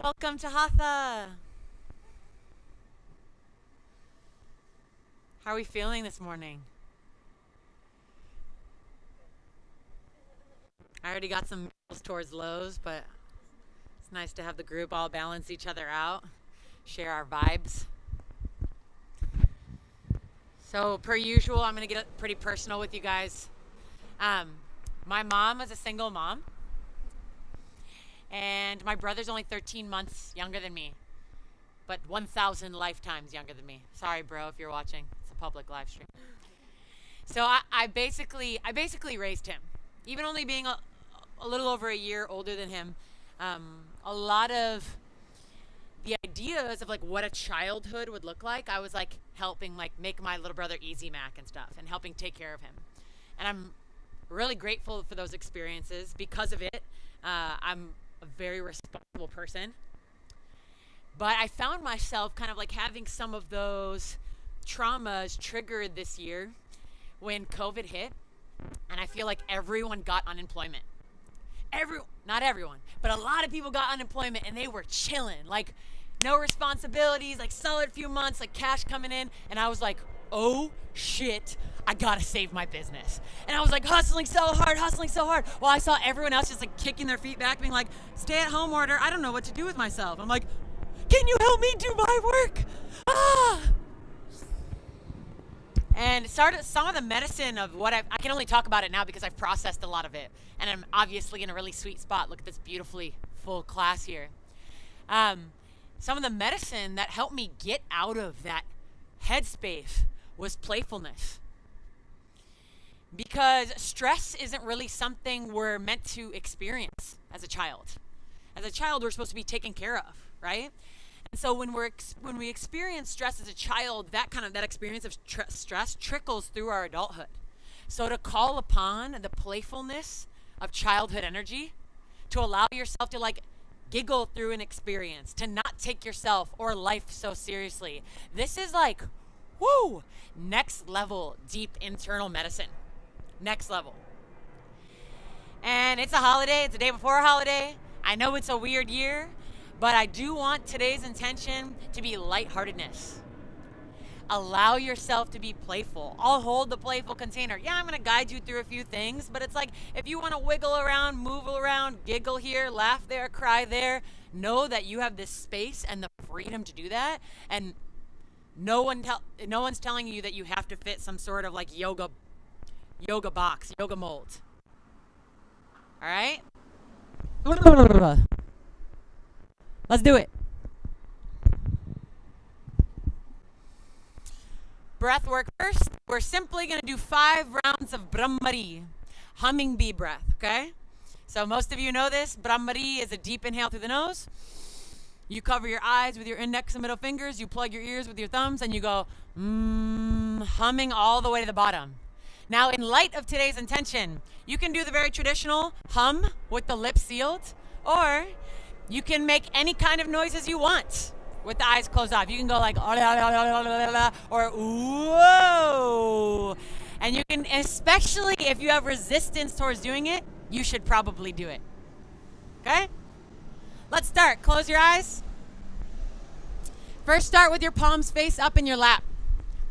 Welcome to Hatha. How are we feeling this morning? I already got some meals towards lows, but it's nice to have the group all balance each other out, share our vibes. So, per usual, I'm going to get pretty personal with you guys. My mom is a single mom, and my brother's only 13 months younger than me, but 1,000 lifetimes younger than me. Sorry, bro, if you're watching. It's a public live stream. So I basically raised him, even only being a little over a year older than him. A lot of the ideas of like what a childhood would look like, I was like helping like make my little brother easy mac and stuff, and helping take care of him. And I'm really grateful for those experiences. Because of it, I'm a very responsible person. But I found myself kind of like having some of those traumas triggered this year when COVID hit, and I feel like everyone got unemployment. Not everyone, but a lot of people got unemployment, and they were chilling, like no responsibilities, like solid few months, like cash coming in, and I was like, oh shit, I gotta save my business. And I was like hustling so hard, while I saw everyone else just like kicking their feet back, being like, stay at home order, I don't know what to do with myself. I'm like, can you help me do my work? And started some of the medicine of what I can only talk about it now because I've processed a lot of it, and I'm obviously in a really sweet spot. Look at this beautifully full class here. Some of the medicine that helped me get out of that headspace was playfulness, because stress isn't really something we're meant to experience as a child. As a child, we're supposed to be taken care of, right? And so when we experience stress as a child, that experience of stress trickles through our adulthood. So to call upon the playfulness of childhood energy, to allow yourself to like giggle through an experience, to not take yourself or life so seriously. This is like, woo, next level deep internal medicine. Next level. And it's a holiday, it's a day before a holiday. I know it's a weird year, but I do want today's intention to be lightheartedness. Allow yourself to be playful. I'll hold the playful container. Yeah, I'm going to guide you through a few things, but it's like if you want to wiggle around, move around, giggle here, laugh there, cry there, know that you have this space and the freedom to do that. And no one's telling you that you have to fit some sort of like yoga box, yoga mold. All right? Let's do it. Breath work first. We're simply going to do 5 rounds of Brahmari, humming bee breath, okay? So most of you know this. Brahmari is a deep inhale through the nose. You cover your eyes with your index and middle fingers. You plug your ears with your thumbs, and you go, humming all the way to the bottom. Now, in light of today's intention, you can do the very traditional hum with the lips sealed, or you can make any kind of noises you want with the eyes closed off. You can go like, or whoa. And you can, especially if you have resistance towards doing it, you should probably do it. Okay? Let's start. Close your eyes. First, start with your palms face up in your lap.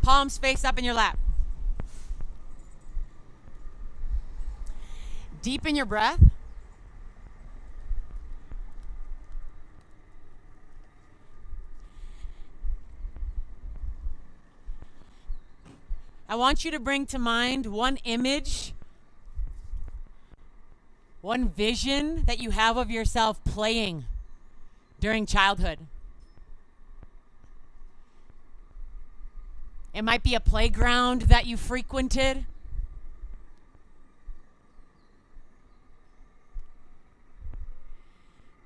Palms face up in your lap. Deepen your breath. I want you to bring to mind one image, one vision that you have of yourself playing during childhood. It might be a playground that you frequented.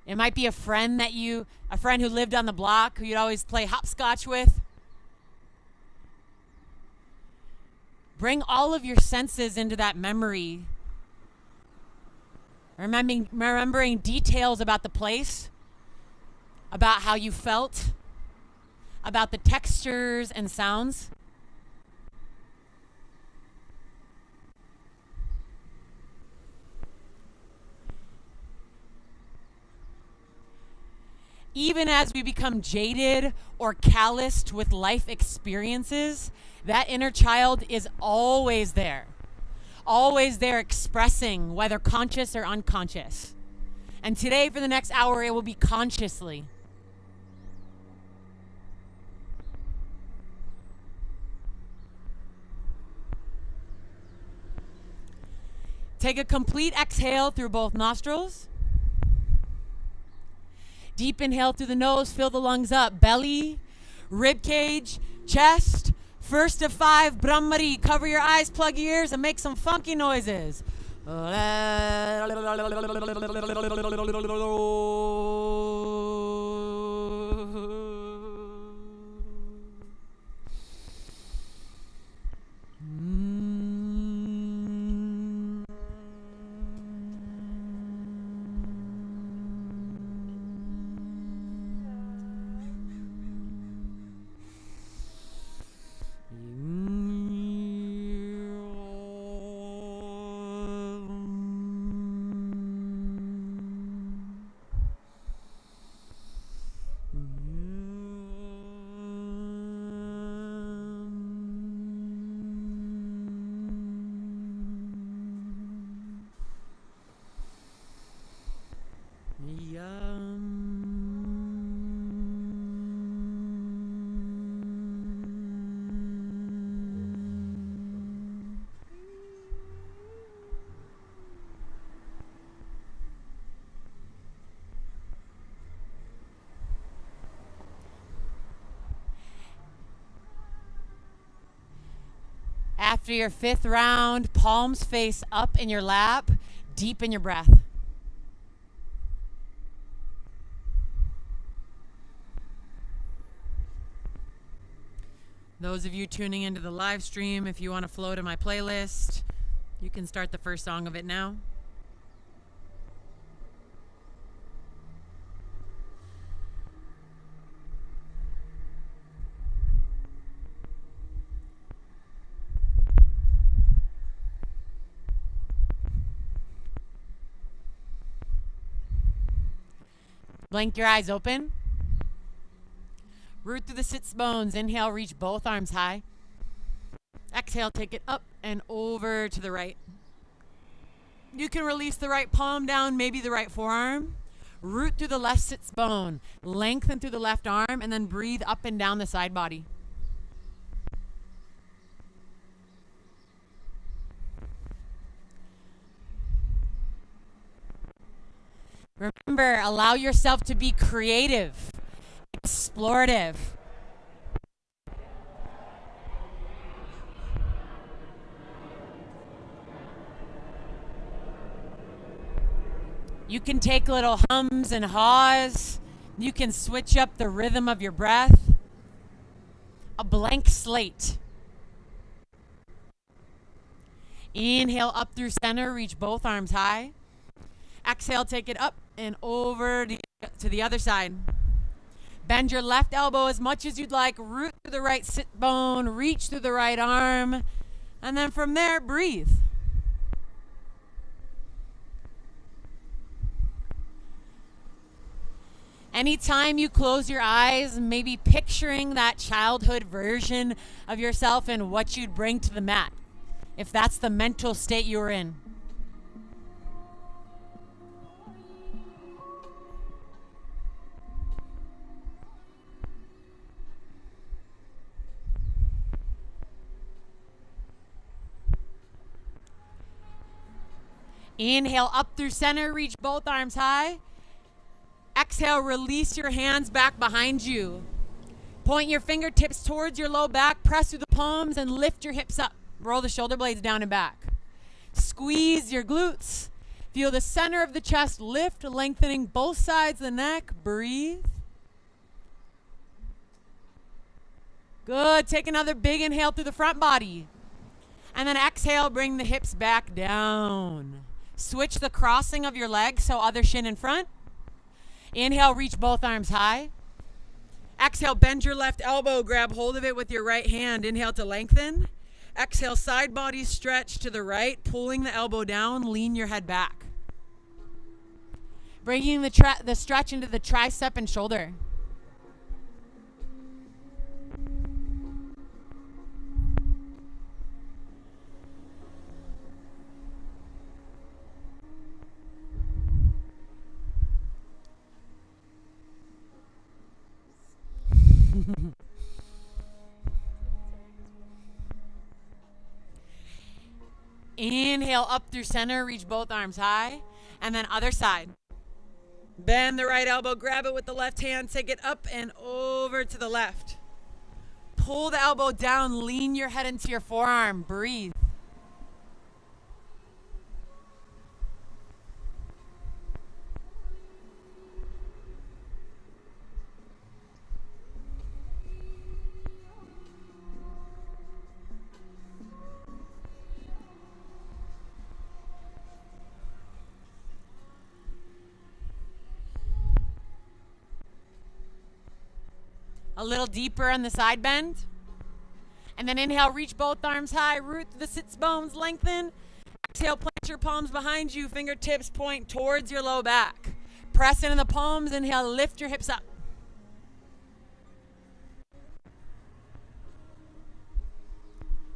It might be a friend who lived on the block who you'd always play hopscotch with. Bring all of your senses into that memory. Remembering details about the place, about how you felt, about the textures and sounds. Even as we become jaded or calloused with life experiences, that inner child is always there expressing, whether conscious or unconscious. And today, for the next hour, it will be consciously. Take a complete exhale through both nostrils. Deep inhale through the nose, fill the lungs up. Belly, rib cage, chest. First of 5, Brahmari. Cover your eyes, plug your ears, and make some funky noises. After your 5th round, palms face up in your lap, deep in your breath. Those of you tuning into the live stream, if you want to flow to my playlist, you can start the first song of it now. Blink your eyes open. Root through the sits bones. Inhale, reach both arms high. Exhale, take it up and over to the right. You can release the right palm down, maybe the right forearm. Root through the left sits bone. Lengthen through the left arm, and then breathe up and down the side body. Remember, allow yourself to be creative, explorative. You can take little hums and haws. You can switch up the rhythm of your breath. A blank slate. Inhale up through center, reach both arms high. Exhale, take it up and over to the other side. Bend your left elbow as much as you'd like. Root through the right sit bone. Reach through the right arm. And then from there, breathe. Anytime you close your eyes, maybe picturing that childhood version of yourself and what you'd bring to the mat, if that's the mental state you're in. Inhale up through center, reach both arms high. Exhale, release your hands back behind you. Point your fingertips towards your low back, press through the palms and lift your hips up. Roll the shoulder blades down and back. Squeeze your glutes. Feel the center of the chest lift, lengthening both sides of the neck. Breathe. Good. Take another big inhale through the front body. And then exhale, bring the hips back down. Switch the crossing of your legs, so other shin in front. Inhale, reach both arms high. Exhale, bend your left elbow, grab hold of it with your right hand. Inhale to lengthen. Exhale, side body stretch to the right, pulling the elbow down, lean your head back. Bringing the stretch into the tricep and shoulder. Inhale up through center, reach both arms high, and then other side. Bend the right elbow, grab it with the left hand, take it up and over to the left. Pull the elbow down, lean your head into your forearm, breathe. A little deeper on the side bend. And then inhale, reach both arms high, root through the sits bones, lengthen. Exhale, plant your palms behind you, fingertips point towards your low back. Press into the palms, inhale, lift your hips up.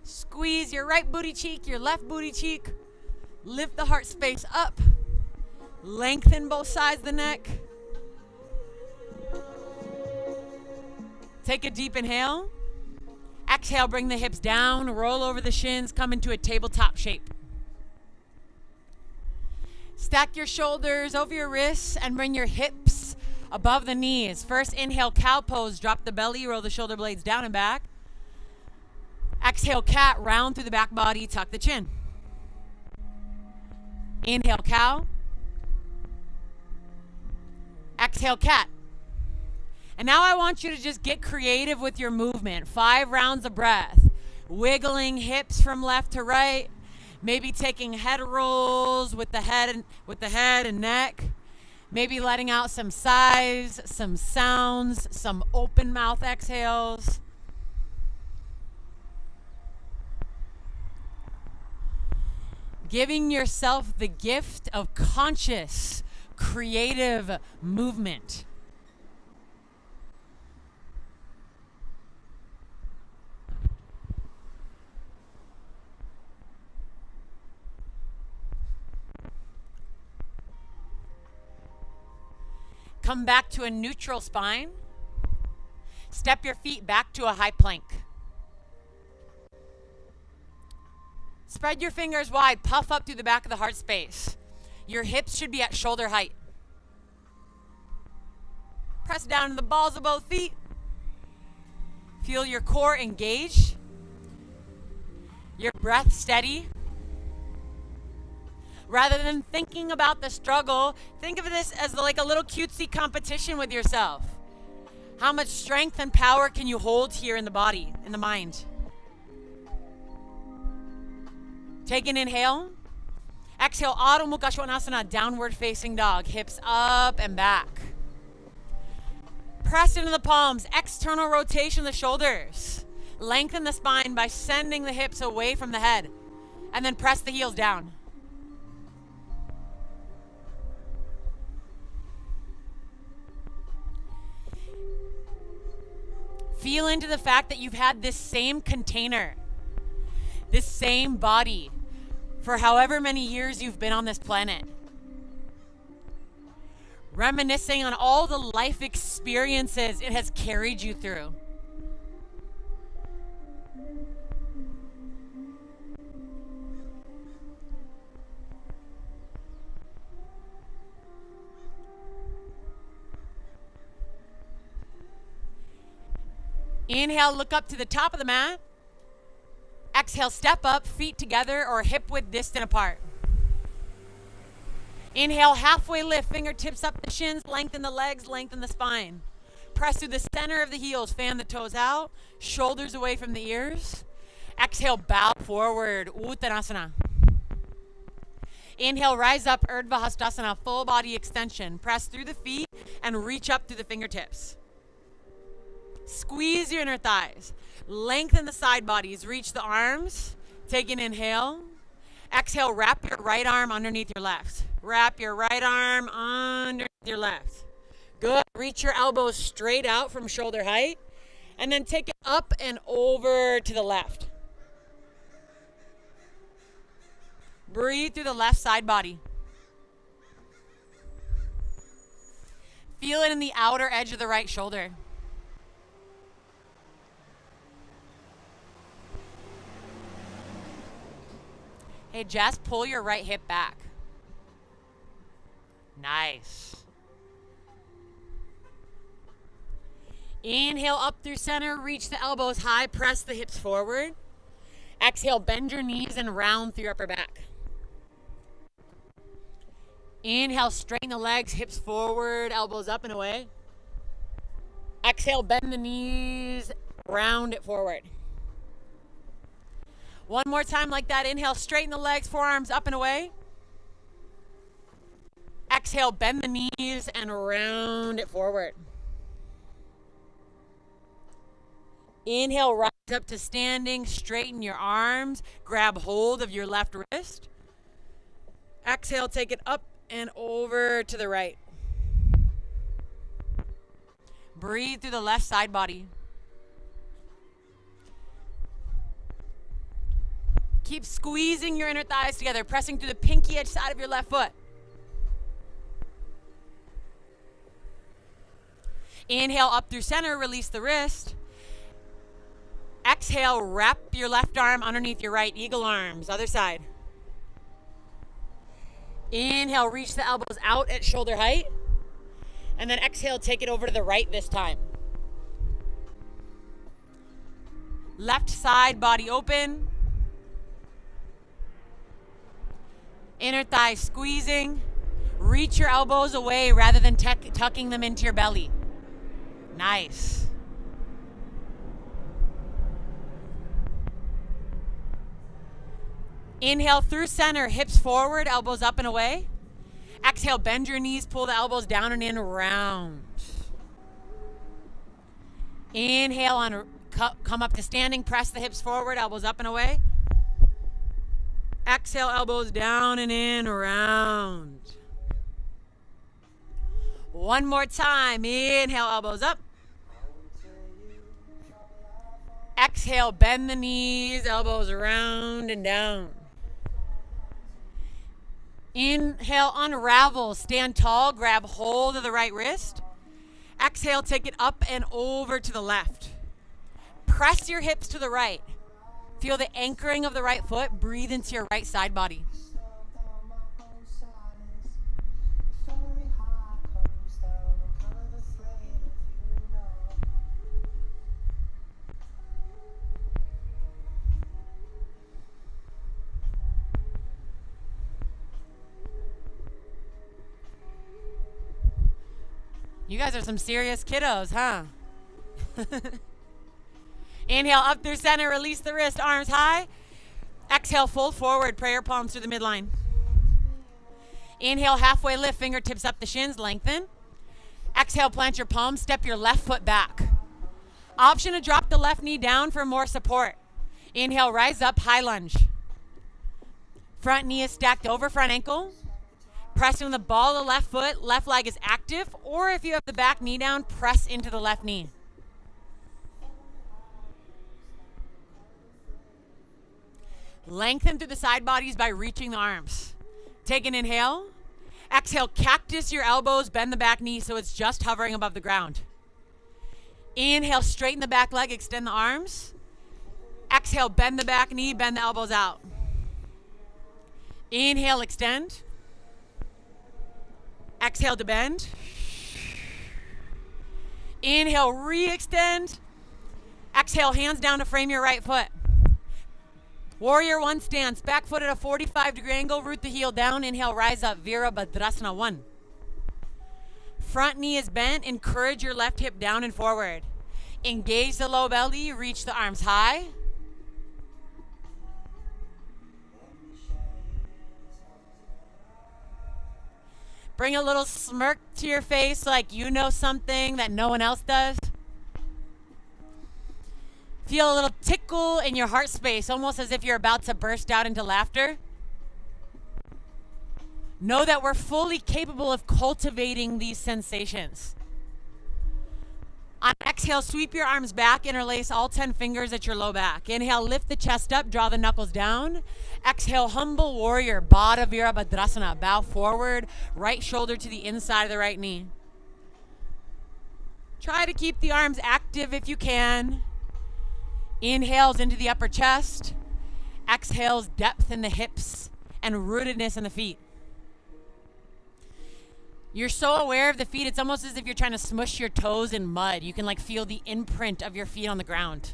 Squeeze your right booty cheek, your left booty cheek. Lift the heart space up. Lengthen both sides of the neck. Take a deep inhale. Exhale, bring the hips down, roll over the shins, come into a tabletop shape. Stack your shoulders over your wrists and bring your hips above the knees. First, inhale, cow pose, drop the belly, roll the shoulder blades down and back. Exhale, cat, round through the back body, tuck the chin. Inhale, cow. Exhale, cat. And now I want you to just get creative with your movement. 5 rounds of breath. Wiggling hips from left to right. Maybe taking head rolls with the head and neck. Maybe letting out some sighs, some sounds, some open mouth exhales. Giving yourself the gift of conscious, creative movement. Come back to a neutral spine. Step your feet back to a high plank. Spread your fingers wide, puff up through the back of the heart space. Your hips should be at shoulder height. Press down to the balls of both feet. Feel your core engage. Your breath steady. Rather than thinking about the struggle, think of this as like a little cutesy competition with yourself. How much strength and power can you hold here in the body, in the mind? Take an inhale. Exhale, Adho Mukha Svanasana, downward facing dog. Hips up and back. Press into the palms, external rotation of the shoulders. Lengthen the spine by sending the hips away from the head. And then press the heels down. Feel into the fact that you've had this same container, this same body, for however many years you've been on this planet. Reminiscing on all the life experiences it has carried you through. Inhale, look up to the top of the mat. Exhale, step up, feet together or hip width distant apart. Inhale, halfway lift, fingertips up the shins, lengthen the legs, lengthen the spine. Press through the center of the heels, fan the toes out, shoulders away from the ears. Exhale, bow forward, Uttanasana. Inhale, rise up, Urdhva Hastasana, full body extension. Press through the feet and reach up through the fingertips. Squeeze your inner thighs. Lengthen the side bodies. Reach the arms. Take an inhale. Exhale, wrap your right arm underneath your left. Wrap your right arm underneath your left. Good. Reach your elbows straight out from shoulder height. And then take it up and over to the left. Breathe through the left side body. Feel it in the outer edge of the right shoulder. Hey, Jess, pull your right hip back. Nice. Inhale up through center, reach the elbows high, press the hips forward. Exhale, bend your knees and round through your upper back. Inhale, straighten the legs, hips forward, elbows up and away. Exhale, bend the knees, round it forward. One more time like that. Inhale, straighten the legs, forearms up and away. Exhale, bend the knees and round it forward. Inhale, rise up to standing, straighten your arms, grab hold of your left wrist. Exhale, take it up and over to the right. Breathe through the left side body. Keep squeezing your inner thighs together, pressing through the pinky edge side of your left foot. Inhale up through center, release the wrist. Exhale, wrap your left arm underneath your right, eagle arms, other side. Inhale, reach the elbows out at shoulder height. And then exhale, take it over to the right this time. Left side, body open. Inner thighs squeezing. Reach your elbows away rather than tucking them into your belly. Nice. Inhale through center, hips forward, elbows up and away. Exhale, bend your knees, pull the elbows down and in, round. Inhale, on, come up to standing, press the hips forward, elbows up and away. Exhale, elbows down and in, round. One more time. Inhale, elbows up. Exhale, bend the knees, elbows around and down. Inhale, unravel, stand tall, grab hold of the right wrist. Exhale, take it up and over to the left. Press your hips to the right. Feel the anchoring of the right foot. Breathe into your right side body. You guys are some serious kiddos, huh? Inhale, up through center, release the wrist, arms high. Exhale, fold forward, prayer palms through the midline. Inhale, halfway lift, fingertips up the shins, lengthen. Exhale, plant your palms, step your left foot back. Option to drop the left knee down for more support. Inhale, rise up, high lunge. Front knee is stacked over front ankle. Pressing the ball of the left foot, left leg is active, or if you have the back knee down, press into the left knee. Lengthen through the side bodies by reaching the arms. Take an inhale. Exhale, cactus your elbows, bend the back knee so it's just hovering above the ground. Inhale, straighten the back leg, extend the arms. Exhale, bend the back knee, bend the elbows out. Inhale, extend. Exhale to bend. Inhale, re-extend. Exhale, hands down to frame your right foot. Warrior one stance, back foot at a 45-degree angle, root the heel down. Inhale, rise up, Virabhadrasana 1. Front knee is bent, encourage your left hip down and forward. Engage the low belly, reach the arms high. Bring a little smirk to your face like you know something that no one else does. Feel a little tickle in your heart space, almost as if you're about to burst out into laughter. Know that we're fully capable of cultivating these sensations. On exhale, sweep your arms back, interlace all 10 fingers at your low back. Inhale, lift the chest up, draw the knuckles down. Exhale, humble warrior, Baddha Virabhadrasana. Bow forward, right shoulder to the inside of the right knee. Try to keep the arms active if you can. Inhales into the upper chest. Exhales, depth in the hips and rootedness in the feet. You're so aware of the feet, it's almost as if you're trying to smush your toes in mud. You can like feel the imprint of your feet on the ground.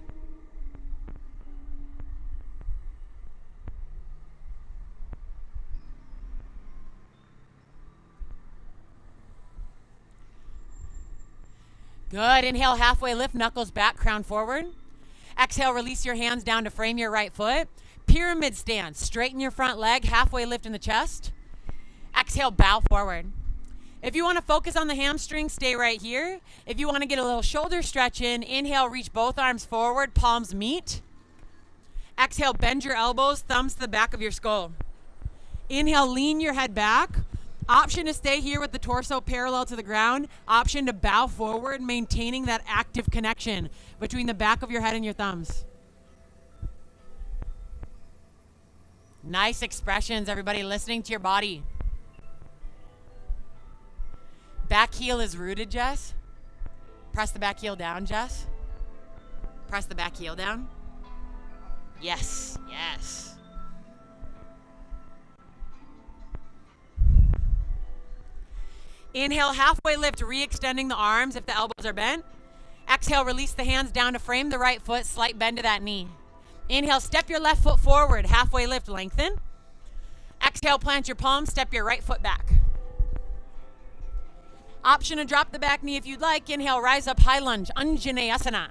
Good. Inhale, halfway lift, knuckles back, crown forward. Exhale, release your hands down to frame your right foot. Pyramid stance, straighten your front leg, halfway lift in the chest. Exhale, bow forward. If you want to focus on the hamstring, stay right here. If you want to get a little shoulder stretch in, inhale, reach both arms forward, palms meet. Exhale, bend your elbows, thumbs to the back of your skull. Inhale, lean your head back. Option to stay here with the torso parallel to the ground. Option to bow forward, maintaining that active connection between the back of your head and your thumbs. Nice expressions, everybody, listening to your body. Back heel is rooted, Jess. Press the back heel down, Jess. Press the back heel down. Yes, yes. Inhale, halfway lift, re-extending the arms if the elbows are bent. Exhale, release the hands down to frame the right foot, slight bend to that knee. Inhale, step your left foot forward, halfway lift, lengthen. Exhale, plant your palms, step your right foot back. Option to drop the back knee if you'd like. Inhale, rise up, high lunge, Anjaneyasana.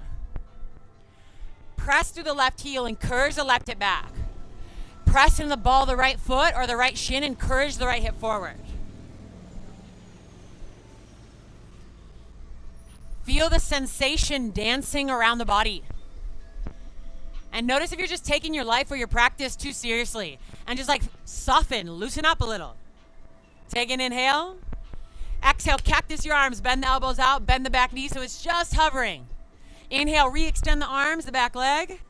Press through the left heel, encourage the left hip back. Press in the ball of the right foot or the right shin, encourage the right hip forward. Feel the sensation dancing around the body. And notice if you're just taking your life or your practice too seriously. And just like soften, loosen up a little. Take an inhale. Exhale, cactus your arms, bend the elbows out, bend the back knee so it's just hovering. Inhale, re-extend the arms, the back leg.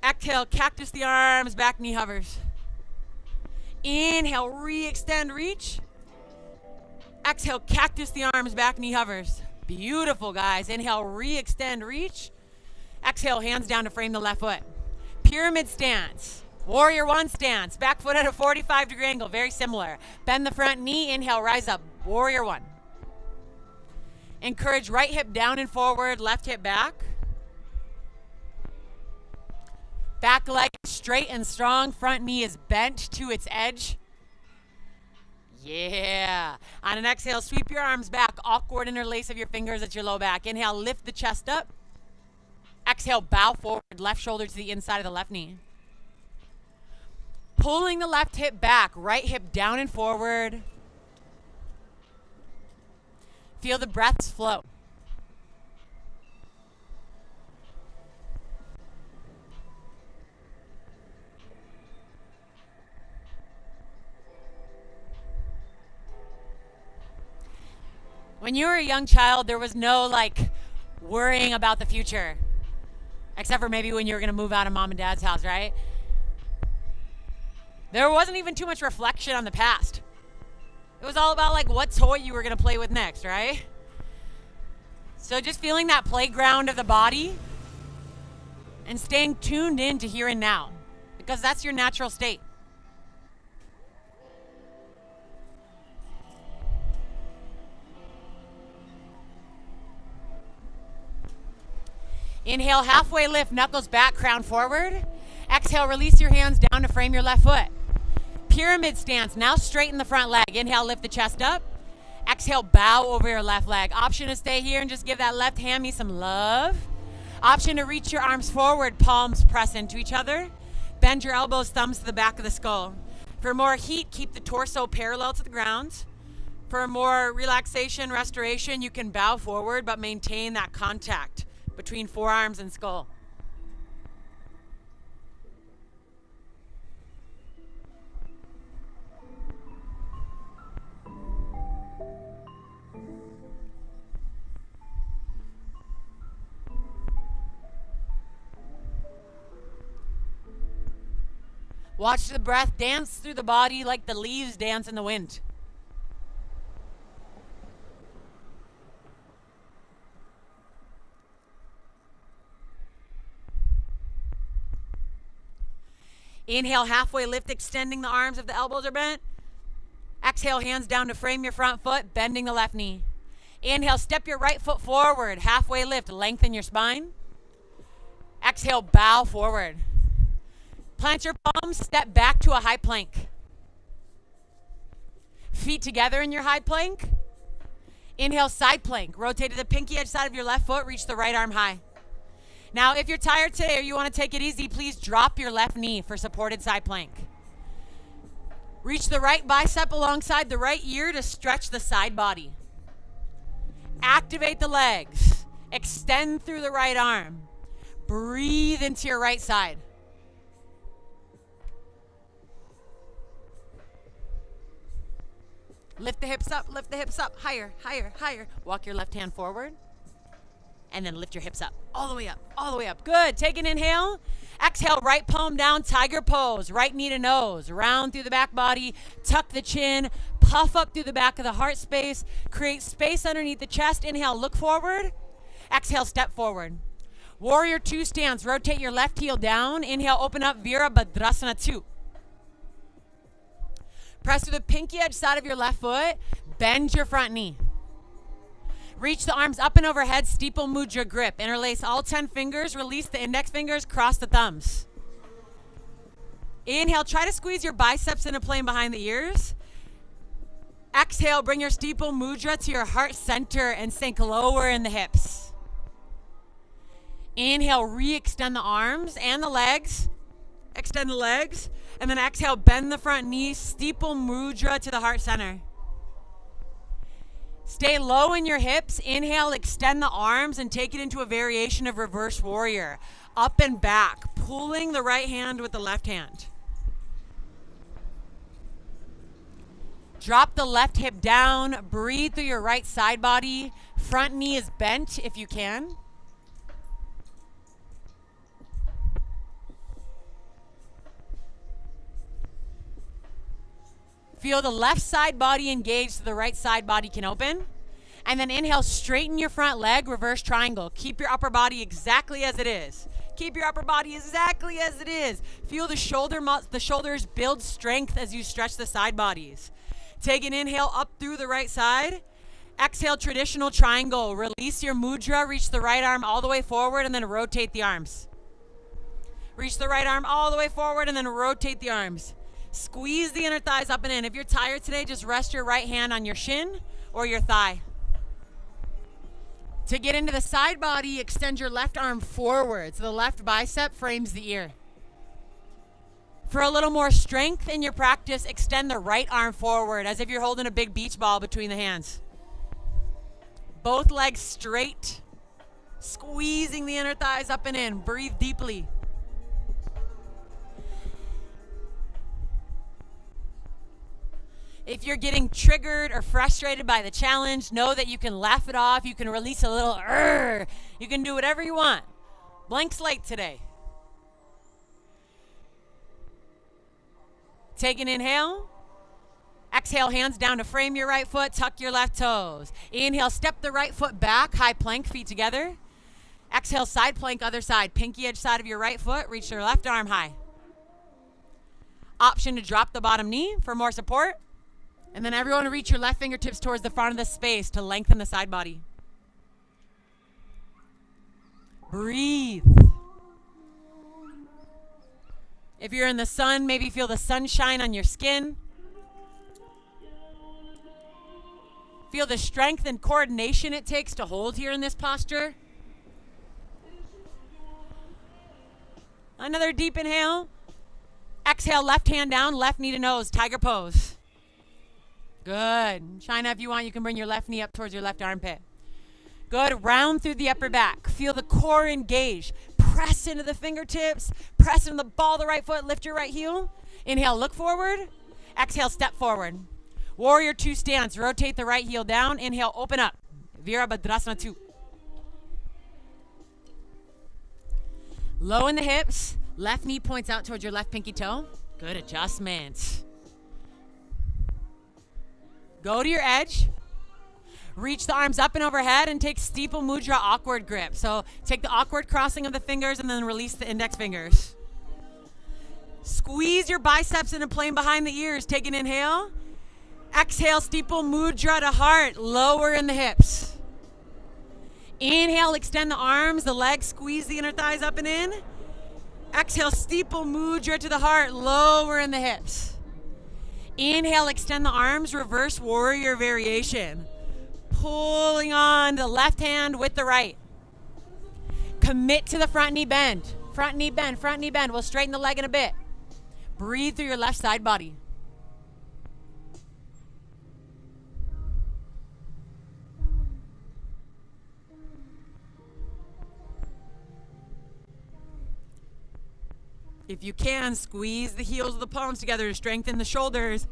Exhale, cactus the arms, back knee hovers. Inhale, re-extend, reach. Exhale, cactus the arms, back knee hovers. Beautiful, guys. Inhale, re-extend, reach. Exhale, hands down to frame the left foot. Pyramid stance. Warrior one stance. Back foot at a 45-degree angle. Very similar. Bend the front knee. Inhale, rise up. Warrior one. Encourage right hip down and forward. Left hip back. Back leg straight and strong. Front knee is bent to its edge. Yeah. On an exhale, sweep your arms back. Awkward interlace of your fingers at your low back. Inhale, lift the chest up. Exhale, bow forward. Left shoulder to the inside of the left knee. Pulling the left hip back. Right hip down and forward. Feel the breaths flow. When you were a young child, there was no like worrying about the future. Except for maybe when you were going to move out of mom and dad's house, right? There wasn't even too much reflection on the past. It was all about like what toy you were going to play with next, right? So just feeling that playground of the body and staying tuned in to here and now, because that's your natural state. Inhale, halfway lift, knuckles back, crown forward. Exhale, release your hands down to frame your left foot. Pyramid stance, now straighten the front leg. Inhale, lift the chest up. Exhale, bow over your left leg. Option to stay here and just give that left hammy some love. Option to reach your arms forward, palms press into each other. Bend your elbows, thumbs to the back of the skull. For more heat, keep the torso parallel to the ground. For more relaxation, restoration, you can bow forward but maintain that contact between forearms and skull. Watch the breath dance through the body like the leaves dance in the wind. Inhale, halfway lift, extending the arms if the elbows are bent. Exhale, hands down to frame your front foot, bending the left knee. Inhale, step your right foot forward, halfway lift, lengthen your spine. Exhale, bow forward. Plant your palms, step back to a high plank. Feet together in your high plank. Inhale, side plank. Rotate to the pinky edge side of your left foot, reach the right arm high. Now, if you're tired today or you want to take it easy, please drop your left knee for supported side plank. Reach the right bicep alongside the right ear to stretch the side body. Activate the legs. Extend through the right arm. Breathe into your right side. Lift the hips up, higher, higher, higher. Walk your left hand forward. And then lift your hips up, all the way up, all the way up. Good, take an inhale. Exhale, right palm down, tiger pose. Right knee to nose, round through the back body, tuck the chin, puff up through the back of the heart space, create space underneath the chest. Inhale, look forward. Exhale, step forward. Warrior 2 stance, rotate your left heel down. Inhale, open up, Virabhadrasana 2. Press to the pinky edge side of your left foot, bend your front knee. Reach the arms up and overhead, steeple mudra grip. Interlace all 10 fingers, release the index fingers, cross the thumbs. Inhale, try to squeeze your biceps into plane behind the ears. Exhale, bring your steeple mudra to your heart center and sink lower in the hips. Inhale, re-extend the arms and the legs. Extend the legs. And then exhale, bend the front knee, steeple mudra to the heart center. Stay low in your hips. Inhale, extend the arms and take it into a variation of reverse warrior. Up and back, pulling the right hand with the left hand. Drop the left hip down. Breathe through your right side body. Front knee is bent if you can. Feel the left side body engaged so the right side body can open. And then inhale, straighten your front leg, reverse triangle. Keep your upper body exactly as it is. Keep your upper body exactly as it is. Feel the shoulders build strength as you stretch the side bodies. Take an inhale up through the right side. Exhale, traditional triangle. Release your mudra, reach the right arm all the way forward and then rotate the arms. Reach the right arm all the way forward and then rotate the arms. Squeeze the inner thighs up and in. If you're tired today, just rest your right hand on your shin or your thigh. To get into the side body, extend your left arm forward so the left bicep frames the ear. For a little more strength in your practice, extend the right arm forward as if you're holding a big beach ball between the hands. Both legs straight, squeezing the inner thighs up and in. Breathe deeply. If you're getting triggered or frustrated by the challenge, know that you can laugh it off. You can release a little You can do whatever you want. Blank slate today. Take an inhale. Exhale, hands down to frame your right foot, tuck your left toes. Inhale, step the right foot back, high plank, feet together. Exhale, side plank, other side. Pinky edge side of your right foot, reach your left arm high. Option to drop the bottom knee for more support. And then everyone reach your left fingertips towards the front of the space to lengthen the side body. Breathe. If you're in the sun, maybe feel the sunshine on your skin. Feel the strength and coordination it takes to hold here in this posture. Another deep inhale. Exhale, left hand down, left knee to nose, tiger pose. Good. China, if you want, you can bring your left knee up towards your left armpit. Good. Round through the upper back. Feel the core engage. Press into the fingertips. Press into the ball of the right foot. Lift your right heel. Inhale, look forward. Exhale, step forward. Warrior 2 stance. Rotate the right heel down. Inhale, open up. Virabhadrasana 2. Low in the hips. Left knee points out towards your left pinky toe. Good adjustment. Go to your edge. Reach the arms up and overhead and take steeple mudra awkward grip. So take the awkward crossing of the fingers and then release the index fingers. Squeeze your biceps into plane behind the ears. Take an inhale. Exhale, steeple mudra to heart. Lower in the hips. Inhale, extend the arms, the legs, squeeze the inner thighs up and in. Exhale, steeple mudra to the heart. Lower in the hips. Inhale, extend the arms, reverse warrior variation. Pulling on the left hand with the right. Commit to the front knee bend. Front knee bend, front knee bend. We'll straighten the leg in a bit. Breathe through your left side body. If you can, squeeze the heels of the palms together to strengthen the shoulders.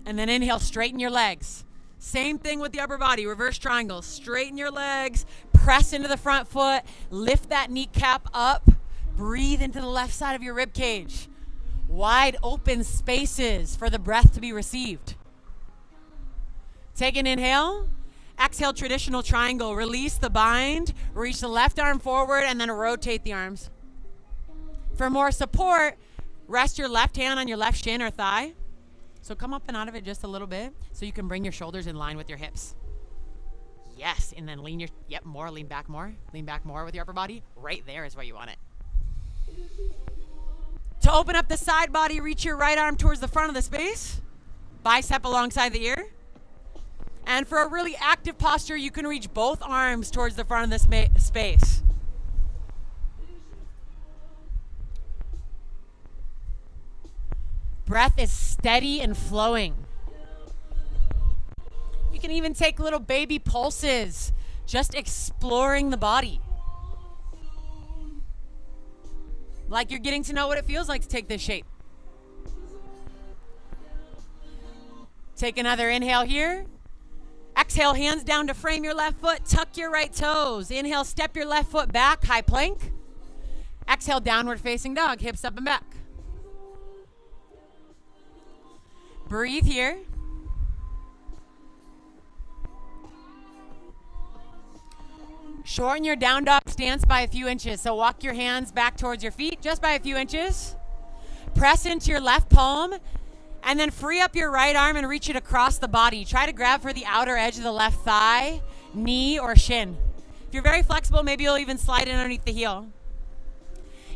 And then inhale, straighten your legs. Same thing with the upper body, reverse triangle. Straighten your legs, press into the front foot, lift that kneecap up, breathe into the left side of your rib cage. Wide open spaces for the breath to be received. Take an inhale. Exhale, traditional triangle. Release the bind, reach the left arm forward, and then rotate the arms. For more support, rest your left hand on your left shin or thigh. So come up and out of it just a little bit so you can bring your shoulders in line with your hips. Yes, and then lean back more with your upper body. Right there is where you want it. To open up the side body, reach your right arm towards the front of the space. Bicep alongside the ear. And for a really active posture, you can reach both arms towards the front of the space. Breath is steady and flowing. You can even take little baby pulses, just exploring the body. Like you're getting to know what it feels like to take this shape. Take another inhale here. Exhale, hands down to frame your left foot, tuck your right toes. Inhale, step your left foot back, high plank. Exhale, downward facing dog, hips up and back. Breathe here. Shorten your down dog stance by a few inches. So walk your hands back towards your feet just by a few inches. Press into your left palm and then free up your right arm and reach it across the body. Try to grab for the outer edge of the left thigh, knee, or shin. If you're very flexible, maybe you'll even slide in underneath the heel.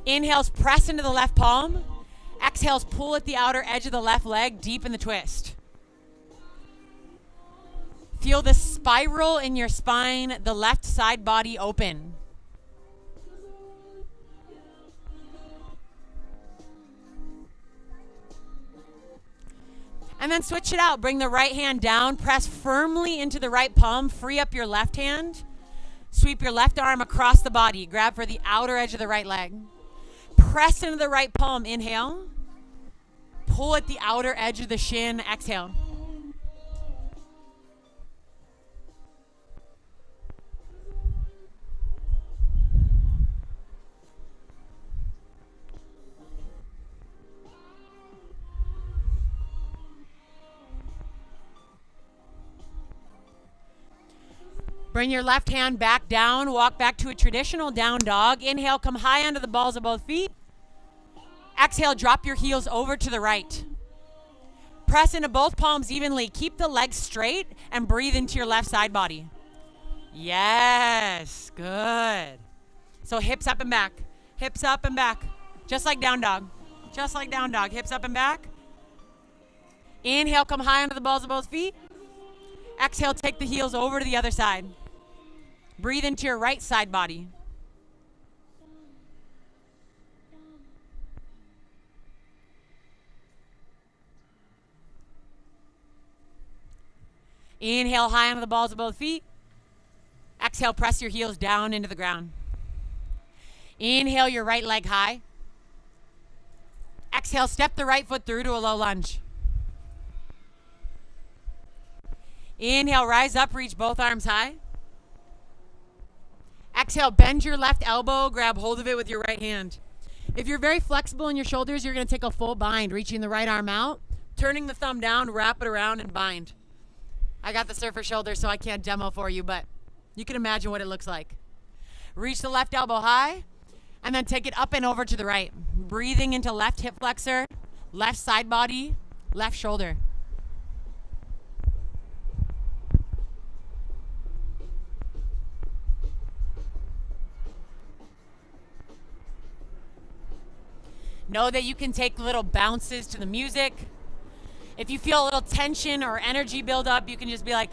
Inhales, press into the left palm. Exhales, pull at the outer edge of the left leg, deep in the twist. Feel the spiral in your spine, the left side body open. And then switch it out. Bring the right hand down, press firmly into the right palm, free up your left hand. Sweep your left arm across the body. Grab for the outer edge of the right leg. Press into the right palm, inhale. Pull at the outer edge of the shin, exhale. Bring your left hand back down, walk back to a traditional down dog. Inhale, come high onto the balls of both feet. Exhale, drop your heels over to the right. Press into both palms evenly. Keep the legs straight and breathe into your left side body. Yes, good. So hips up and back, hips up and back. Just like down dog, just like down dog. Hips up and back. Inhale, come high onto the balls of both feet. Exhale, take the heels over to the other side. Breathe into your right side body. Inhale, high onto the balls of both feet. Exhale, press your heels down into the ground. Inhale, your right leg high. Exhale, step the right foot through to a low lunge. Inhale, rise up, reach both arms high. Exhale, bend your left elbow, grab hold of it with your right hand. If you're very flexible in your shoulders, you're going to take a full bind, reaching the right arm out, turning the thumb down, wrap it around, and bind. I got the surfer shoulder, so I can't demo for you, but you can imagine what it looks like. Reach the left elbow high, and then take it up and over to the right. Breathing into left hip flexor, left side body, left shoulder. Know that you can take little bounces to the music. If you feel a little tension or energy build up, you can just be like,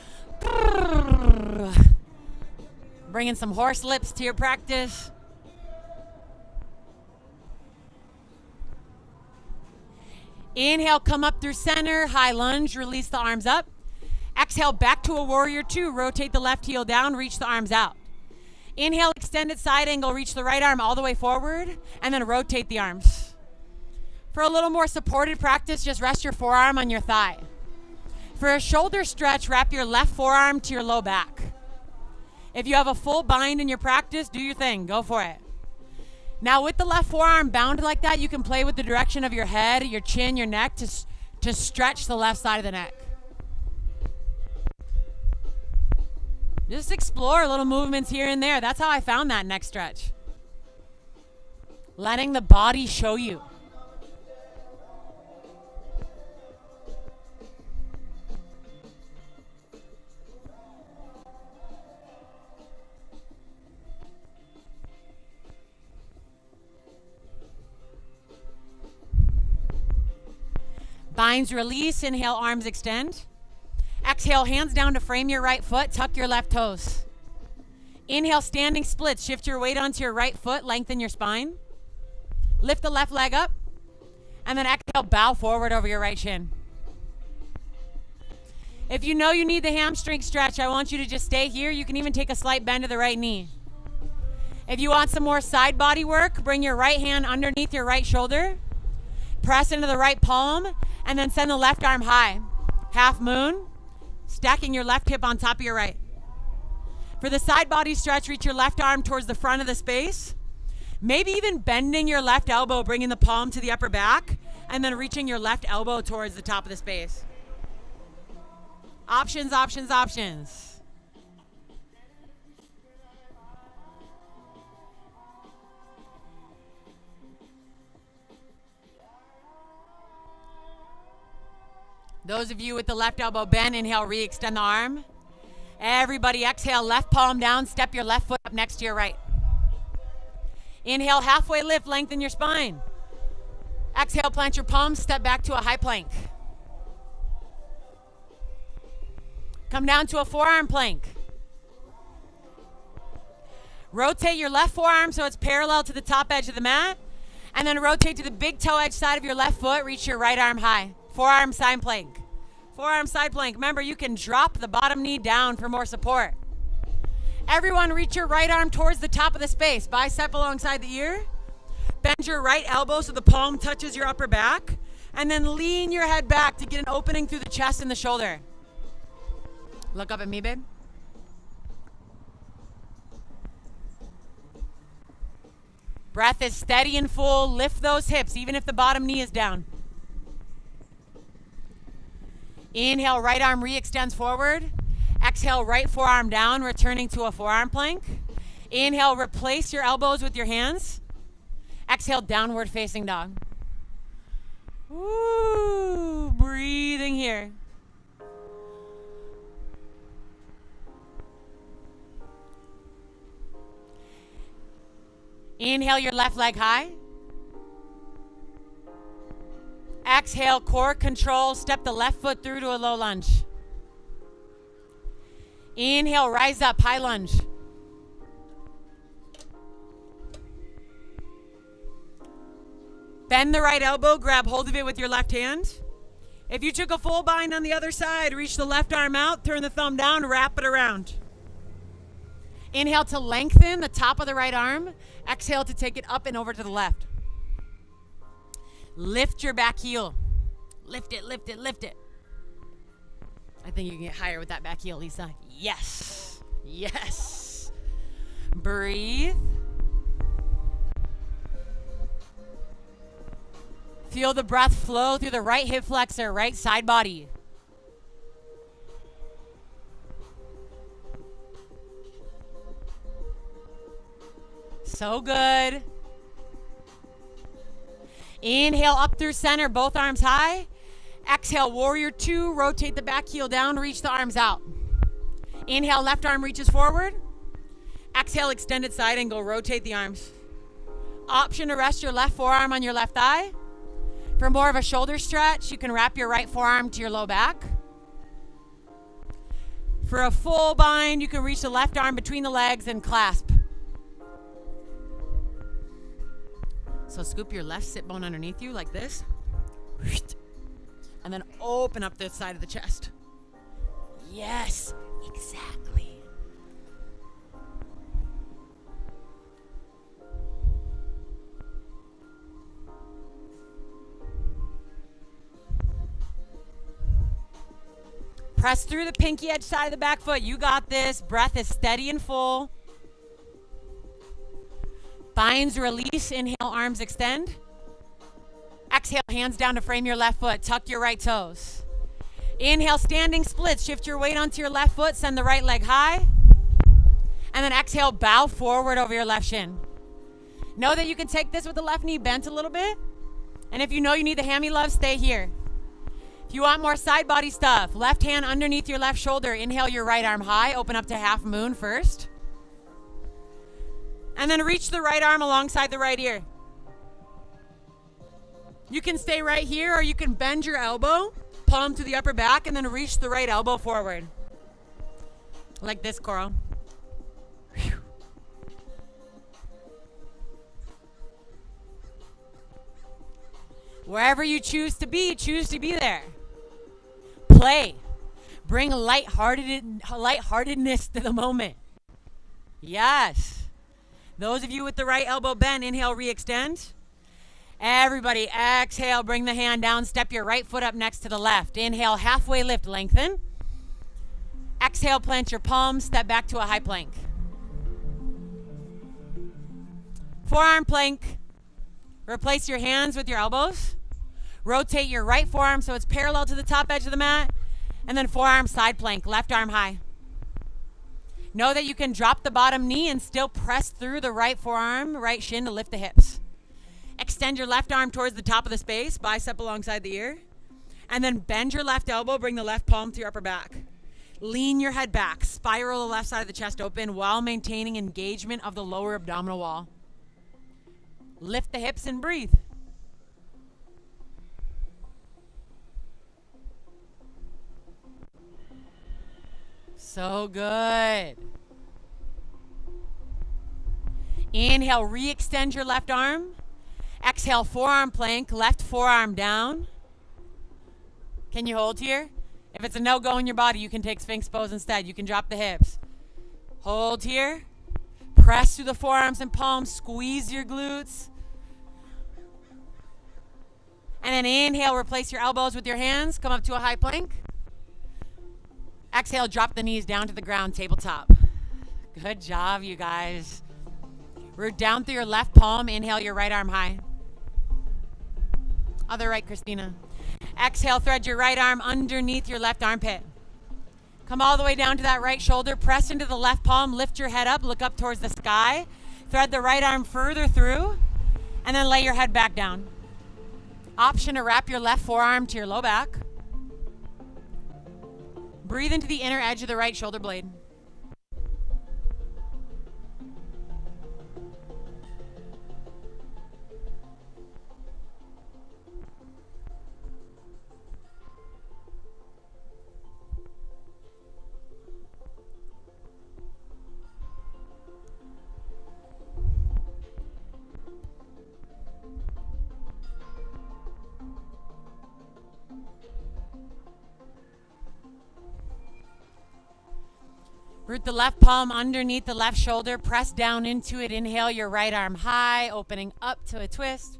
bringing some horse lips to your practice. Inhale, come up through center, high lunge, release the arms up. Exhale, back to a warrior two, rotate the left heel down, reach the arms out. Inhale, extended side angle, reach the right arm all the way forward, and then rotate the arms. For a little more supported practice, just rest your forearm on your thigh. For a shoulder stretch, wrap your left forearm to your low back. If you have a full bind in your practice, do your thing, go for it. Now with the left forearm bound like that, you can play with the direction of your head, your chin, your neck to stretch the left side of the neck. Just explore little movements here and there. That's how I found that neck stretch. Letting the body show you. Binds release, inhale, arms extend. Exhale, hands down to frame your right foot, tuck your left toes. Inhale, standing splits, shift your weight onto your right foot, lengthen your spine. Lift the left leg up, and then exhale, bow forward over your right shin. If you know you need the hamstring stretch, I want you to just stay here. You can even take a slight bend to the right knee. If you want some more side body work, bring your right hand underneath your right shoulder, press into the right palm, and then send the left arm high. Half moon, stacking your left hip on top of your right. For the side body stretch, reach your left arm towards the front of the space. Maybe even bending your left elbow, bringing the palm to the upper back, and then reaching your left elbow towards the top of the space. Options, options, options. Those of you with the left elbow bent, inhale, re-extend the arm. Everybody exhale, left palm down, step your left foot up next to your right. Inhale, halfway lift, lengthen your spine. Exhale, plant your palms, step back to a high plank. Come down to a forearm plank. Rotate your left forearm so it's parallel to the top edge of the mat. And then rotate to the big toe edge side of your left foot, reach your right arm high. Forearm side plank. Forearm side plank. Remember, you can drop the bottom knee down for more support. Everyone reach your right arm towards the top of the space. Bicep alongside the ear. Bend your right elbow so the palm touches your upper back. And then lean your head back to get an opening through the chest and the shoulder. Look up at me, babe. Breath is steady and full. Lift those hips, even if the bottom knee is down. Inhale, right arm re-extends forward. Exhale, right forearm down, returning to a forearm plank. Inhale, replace your elbows with your hands. Exhale, downward facing dog. Woo, breathing here. Inhale your left leg high. Exhale, core control, step the left foot through to a low lunge. Inhale, rise up, high lunge. Bend the right elbow, grab hold of it with your left hand. If you took a full bind on the other side, reach the left arm out, turn the thumb down, wrap it around. Inhale to lengthen the top of the right arm. Exhale to take it up and over to the left. Lift your back heel. Lift it, lift it, lift it. I think you can get higher with that back heel, Lisa. Yes. Yes. Breathe. Feel the breath flow through the right hip flexor, right side body. So good. Inhale up through center, both arms high. Exhale, warrior two, rotate the back heel down, reach the arms out. Inhale, left arm reaches forward. Exhale, extended side angle, rotate the arms. Option to rest your left forearm on your left thigh. For more of a shoulder stretch, you can wrap your right forearm to your low back. For a full bind, you can reach the left arm between the legs and clasp. So scoop your left sit bone underneath you like this. And then open up the side of the chest. Yes, exactly. Press through the pinky edge side of the back foot. You got this. Breath is steady and full. Binds, release. Inhale, arms extend. Exhale, hands down to frame your left foot. Tuck your right toes. Inhale, standing splits. Shift your weight onto your left foot. Send the right leg high. And then exhale, bow forward over your left shin. Know that you can take this with the left knee bent a little bit. And if you know you need the hammy love, stay here. If you want more side body stuff, left hand underneath your left shoulder. Inhale your right arm high. Open up to half moon first. And then reach the right arm alongside the right ear. You can stay right here, or you can bend your elbow, palm to the upper back, and then reach the right elbow forward. Like this, Coral. Whew. Wherever you choose to be there. Play. Bring lightheartedness to the moment. Yes. Those of you with the right elbow bent, inhale, re-extend. Everybody, exhale, bring the hand down. Step your right foot up next to the left. Inhale, halfway lift, lengthen. Exhale, plant your palms, step back to a high plank. Forearm plank. Replace your hands with your elbows. Rotate your right forearm so it's parallel to the top edge of the mat. And then forearm side plank, left arm high. Know that you can drop the bottom knee and still press through the right forearm, right shin to lift the hips. Extend your left arm towards the top of the space, bicep alongside the ear. And then bend your left elbow, bring the left palm to your upper back. Lean your head back, spiral the left side of the chest open while maintaining engagement of the lower abdominal wall. Lift the hips and breathe. So good. Inhale, re-extend your left arm. Exhale, forearm plank, left forearm down. Can you hold here? If it's a no-go in your body, you can take Sphinx pose instead. You can drop the hips. Hold here. Press through the forearms and palms. Squeeze your glutes. And then inhale, replace your elbows with your hands. Come up to a high plank. Exhale, drop the knees down to the ground, tabletop. Good job, you guys. Root down through your left palm. Inhale your right arm high. Other right, Christina. Exhale, thread your right arm underneath your left armpit. Come all the way down to that right shoulder. Press into the left palm. Lift your head up. Look up towards the sky. Thread the right arm further through. And then lay your head back down. Option to wrap your left forearm to your low back. Breathe into the inner edge of the right shoulder blade. Root the left palm underneath the left shoulder. Press down into it. Inhale your right arm high, opening up to a twist.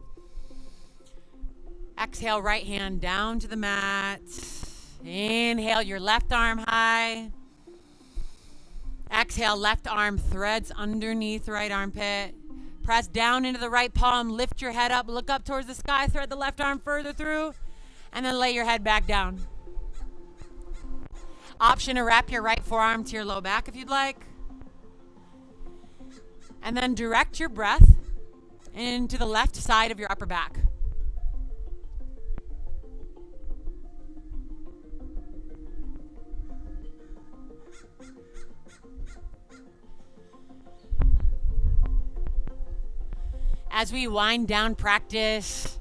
Exhale, right hand down to the mat. Inhale your left arm high. Exhale, left arm threads underneath right armpit. Press down into the right palm, lift your head up, look up towards the sky, thread the left arm further through, and then lay your head back down. Option to wrap your right forearm to your low back if you'd like. And then direct your breath into the left side of your upper back. As we wind down practice,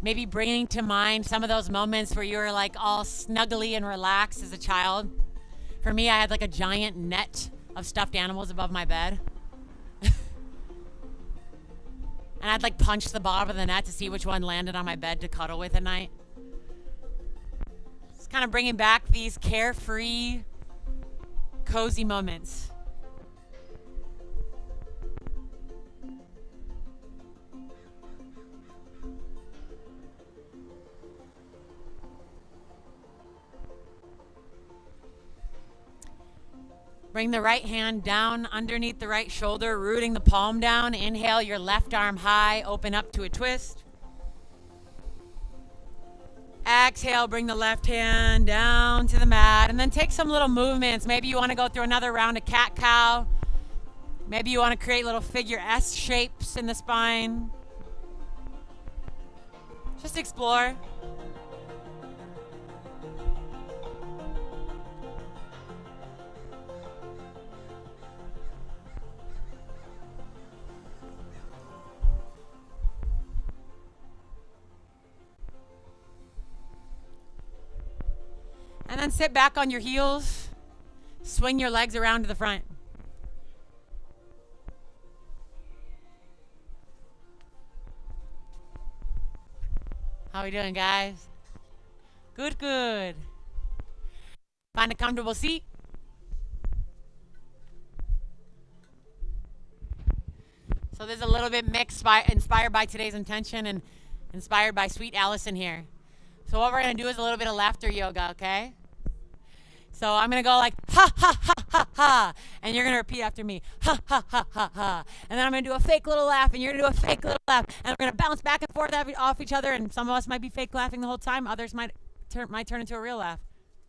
maybe bringing to mind some of those moments where you were like all snuggly and relaxed as a child. For me, I had like a giant net of stuffed animals above my bed. And I'd like punch the bottom of the net to see which one landed on my bed to cuddle with at night. It's kind of bringing back these carefree, cozy moments. Bring the right hand down underneath the right shoulder, rooting the palm down. Inhale your left arm high, open up to a twist. Exhale, bring the left hand down to the mat, and then take some little movements. Maybe you want to go through another round of cat-cow. Maybe you want to create little figure S shapes in the spine. Just explore. And then sit back on your heels, swing your legs around to the front. How we doing, guys? Good, good. Find a comfortable seat. So there's a little bit mixed, inspired by today's intention and inspired by sweet Allison here. So what we're going to do is a little bit of laughter yoga, okay? So I'm going to go like, ha, ha, ha, ha, ha. And you're going to repeat after me, ha, ha, ha, ha, ha. And then I'm going to do a fake little laugh, and you're going to do a fake little laugh. And we're going to bounce back and forth off each other. And some of us might be fake laughing the whole time. Others might turn into a real laugh.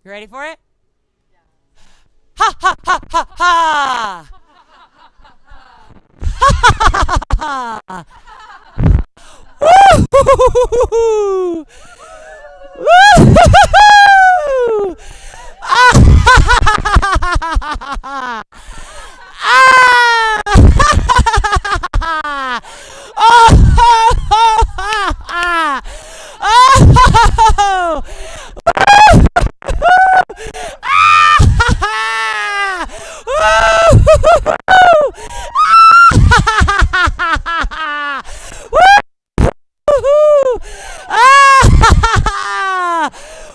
You ready for it? Yeah. Ha, ha, ha, ha, ha. Ha, ha, ha, ha, ha. Woo!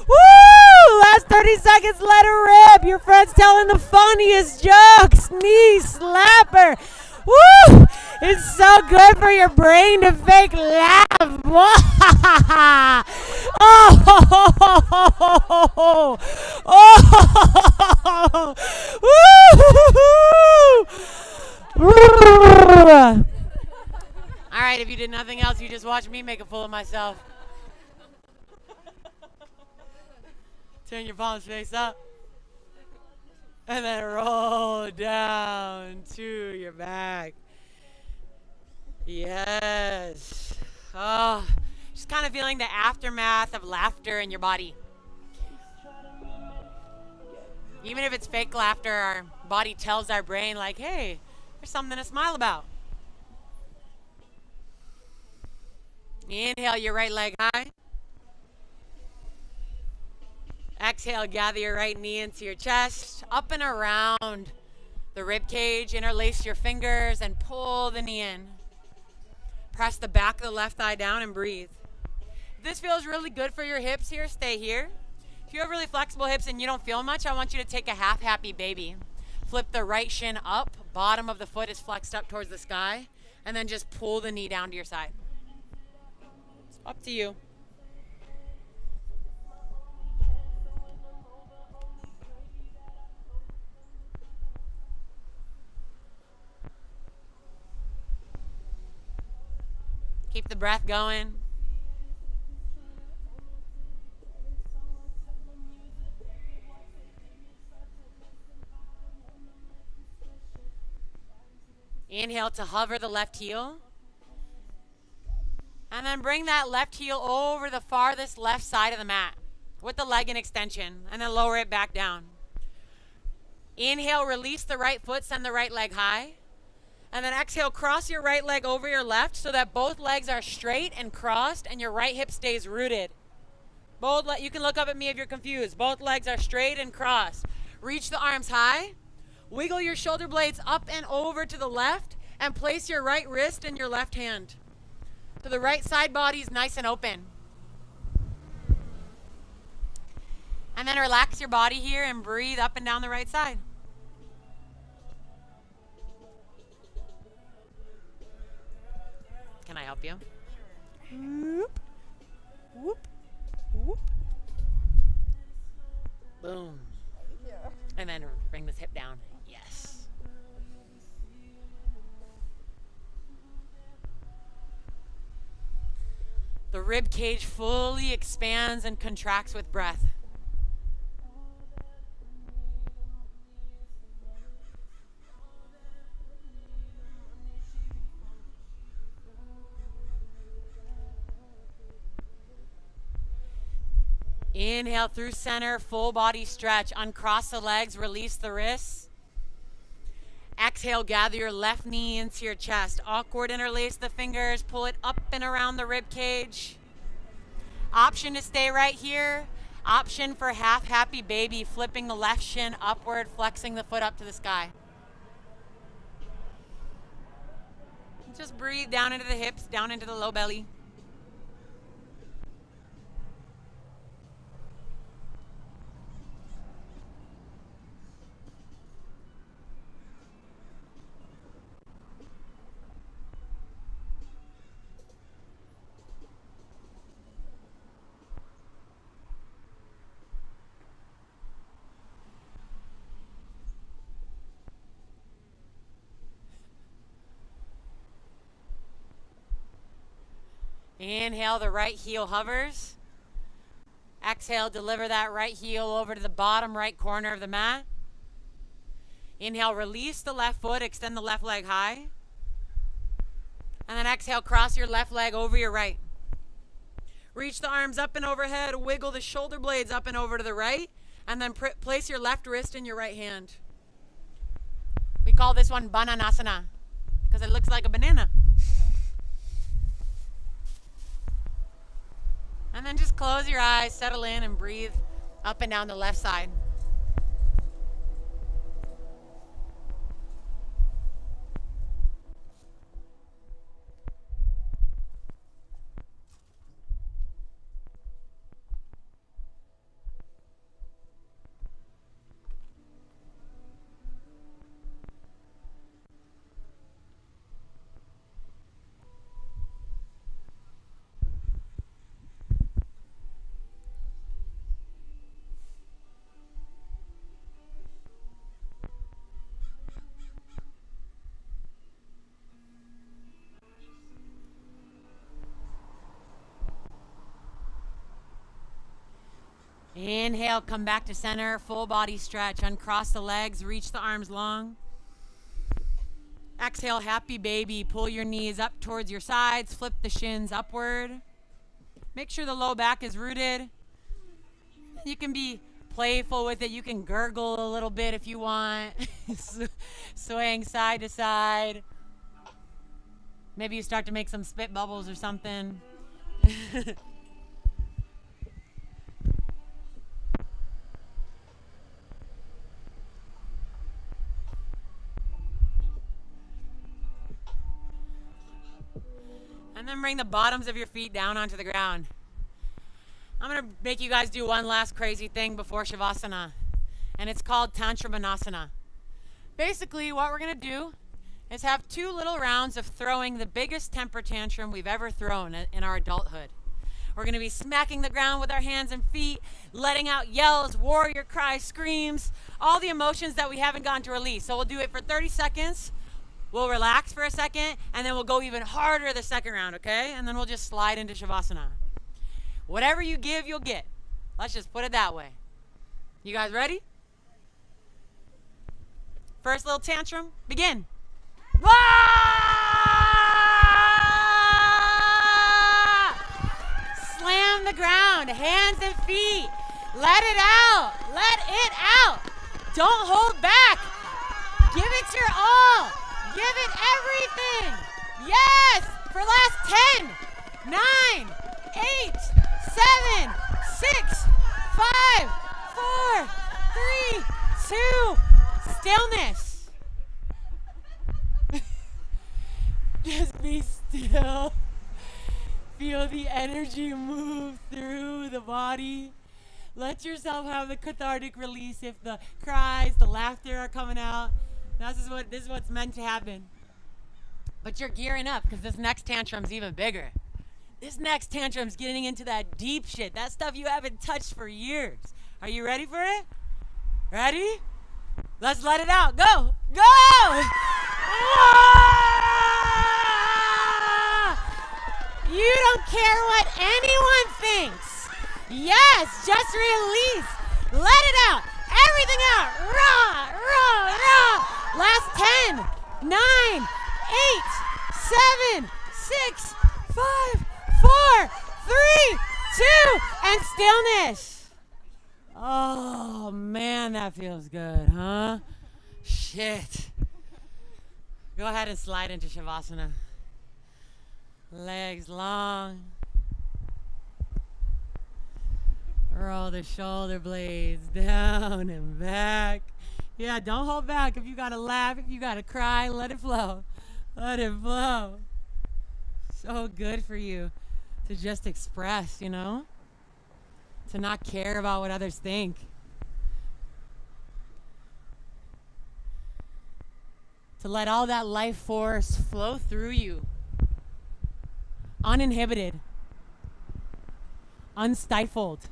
Woo! Last 30 seconds, let it rip. Your friend's telling the funniest jokes. Knee slapper. Woo! It's so good for your brain to fake laugh. All right, if you did nothing else, you just watched me make a fool of myself. Turn your palms face up. And then roll down to your back. Yes. Oh, just kind of feeling the aftermath of laughter in your body. Even if it's fake laughter, our body tells our brain like, hey, there's something to smile about. Inhale your right leg high. Exhale, gather your right knee into your chest, up and around the rib cage. Interlace your fingers and pull the knee in. Press the back of the left thigh down and breathe. If this feels really good for your hips here, stay here. If you have really flexible hips and you don't feel much, I want you to take a half happy baby. Flip the right shin up, bottom of the foot is flexed up towards the sky, and then just pull the knee down to your side. It's up to you. Keep the breath going. Inhale to hover the left heel. And then bring that left heel over the farthest left side of the mat with the leg in extension, and then lower it back down. Inhale, release the right foot, send the right leg high. And then exhale, cross your right leg over your left so that both legs are straight and crossed and your right hip stays rooted. You can look up at me if you're confused. Both legs are straight and crossed. Reach the arms high. Wiggle your shoulder blades up and over to the left and place your right wrist in your left hand. So the right side body is nice and open. And then relax your body here and breathe up and down the right side. Can I help you? Whoop, whoop, whoop. Boom. And then bring this hip down. Yes. The rib cage fully expands and contracts with breath. Inhale through center, full body stretch. Uncross the legs, release the wrists. Exhale, gather your left knee into your chest. Awkward, interlace the fingers, pull it up and around the rib cage. Option to stay right here. Option for half happy baby, flipping the left shin upward, flexing the foot up to the sky. Just breathe down into the hips, down into the low belly. Inhale, the right heel hovers. Exhale, deliver that right heel over to the bottom right corner of the mat. Inhale, release the left foot, extend the left leg high. And then exhale, cross your left leg over your right. Reach the arms up and overhead, wiggle the shoulder blades up and over to the right, and then place your left wrist in your right hand. We call this one Bananasana because it looks like a banana. And then just close your eyes, settle in, and breathe up and down the left side. Inhale, come back to center, full body stretch. Uncross the legs, reach the arms long. Exhale, happy baby. Pull your knees up towards your sides, flip the shins upward. Make sure the low back is rooted. You can be playful with it. You can gurgle a little bit if you want. Swaying side to side. Maybe you start to make some spit bubbles or something. And then bring the bottoms of your feet down onto the ground. I'm going to make you guys do one last crazy thing before Shavasana. And it's called Tantramanasana. Basically, what we're going to do is have 2 little rounds of throwing the biggest temper tantrum we've ever thrown in our adulthood. We're going to be smacking the ground with our hands and feet, letting out yells, warrior cries, screams, all the emotions that we haven't gotten to release. So we'll do it for 30 seconds. We'll relax for a second, and then we'll go even harder the second round, okay? And then we'll just slide into Shavasana. Whatever you give, you'll get. Let's just put it that way. You guys ready? First little tantrum, begin. Wah! Slam the ground, hands and feet. Let it out. Let it out. Don't hold back. Give it your all. Give it everything. Yes. For last 10, 9, 8, 7, 6, 5, 4, 3, 2, stillness. Just be still. Feel the energy move through the body. Let yourself have the cathartic release if the cries, the laughter are coming out. This is what's meant to happen. But you're gearing up because this next tantrum's even bigger. This next tantrum's getting into that deep shit. That stuff you haven't touched for years. Are you ready for it? Ready? Let's let it out. Go! Go! You don't care what anyone thinks. Yes, just release. Let it out. Everything out. Raw, raw, raw. Last 10, 9, 8, 7, 6, 5, 4, 3, 2, and stillness. Oh, man, that feels good, huh? Shit. Go ahead and slide into Shavasana. Legs long. Roll the shoulder blades down and back. Yeah, don't hold back. If you gotta laugh, if you gotta cry, let it flow. Let it flow. So good for you to just express, you know? To not care about what others think. To let all that life force flow through you. Uninhibited. Unstifled.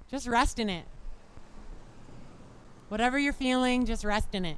Just rest in it. Whatever you're feeling, just rest in it.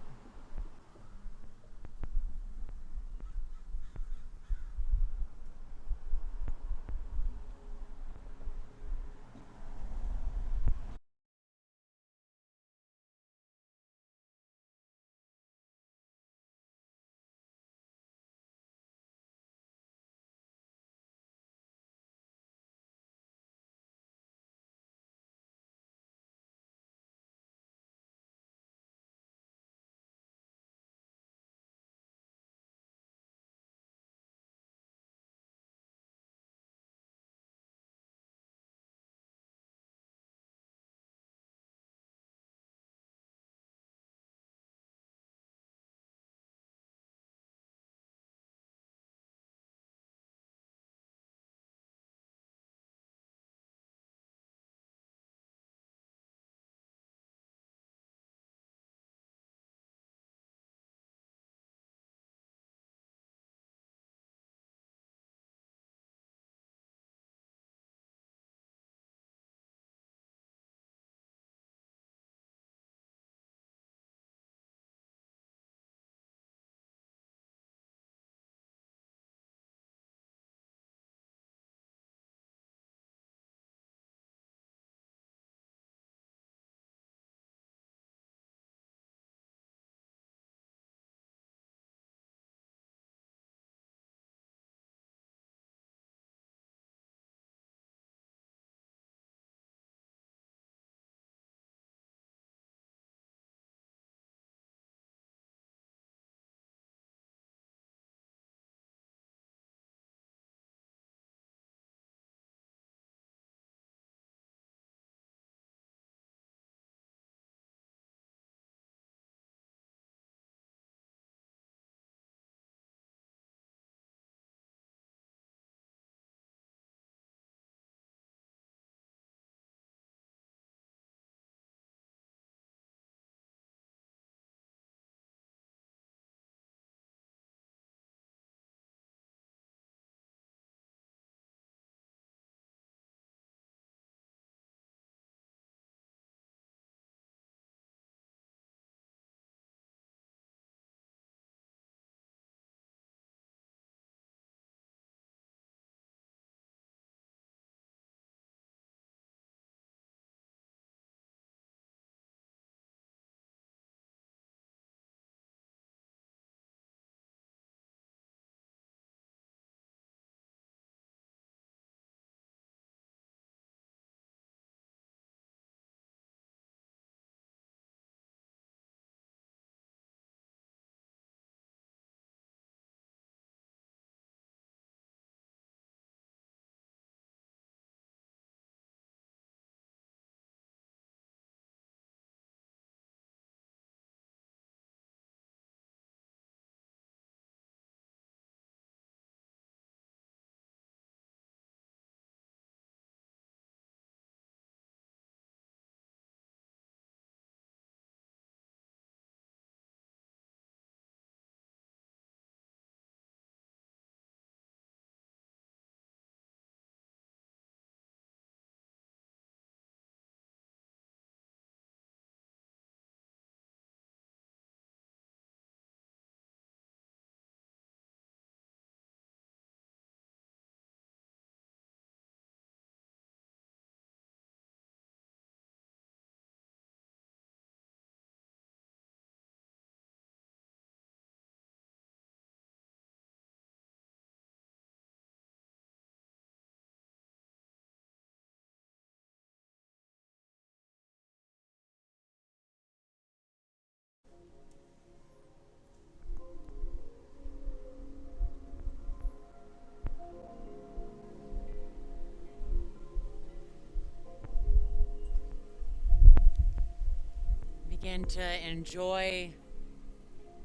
Begin to enjoy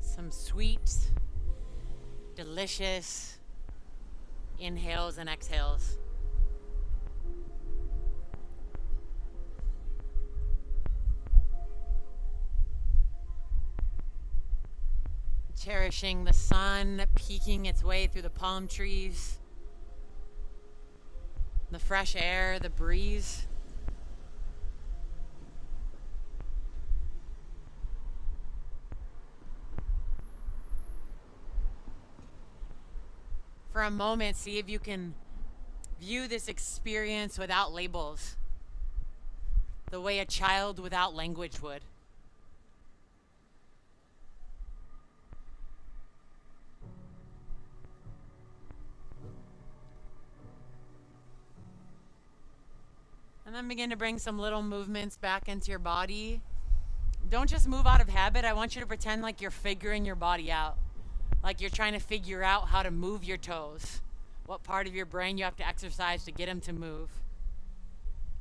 some sweet, delicious inhales and exhales. Cherishing the sun peeking its way through the palm trees, the fresh air, the breeze. For a moment, see if you can view this experience without labels, the way a child without language would. And then begin to bring some little movements back into your body. Don't just move out of habit. I want you to pretend like you're figuring your body out. Like you're trying to figure out how to move your toes. What part of your brain you have to exercise to get them to move.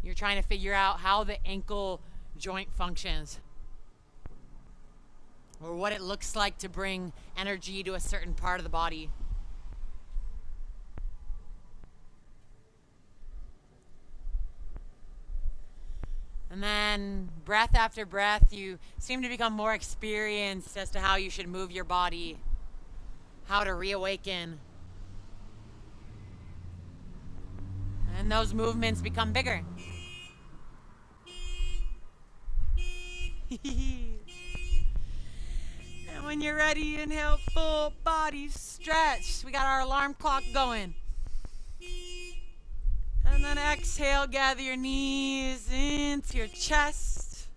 You're trying to figure out how the ankle joint functions. Or what it looks like to bring energy to a certain part of the body. And then breath after breath, you seem to become more experienced as to how you should move your body, how to reawaken. And those movements become bigger. And when you're ready, inhale, full body stretch. We got our alarm clock going. And then exhale, gather your knees into your chest.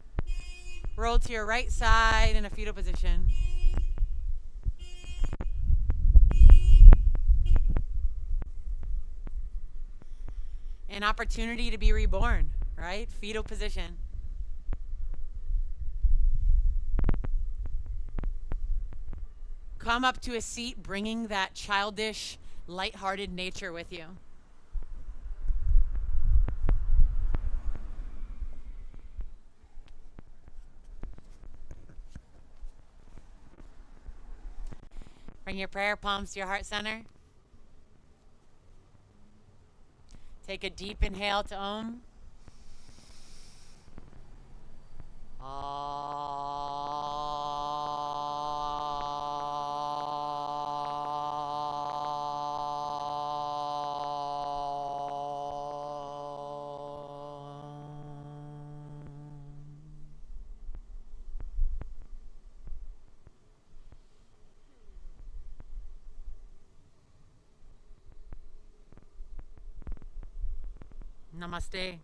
Roll to your right side in a fetal position. An opportunity to be reborn, right? Fetal position. Come up to a seat, bringing that childish, lighthearted nature with you. Bring your prayer palms to your heart center. Take a deep inhale to Om. Namaste.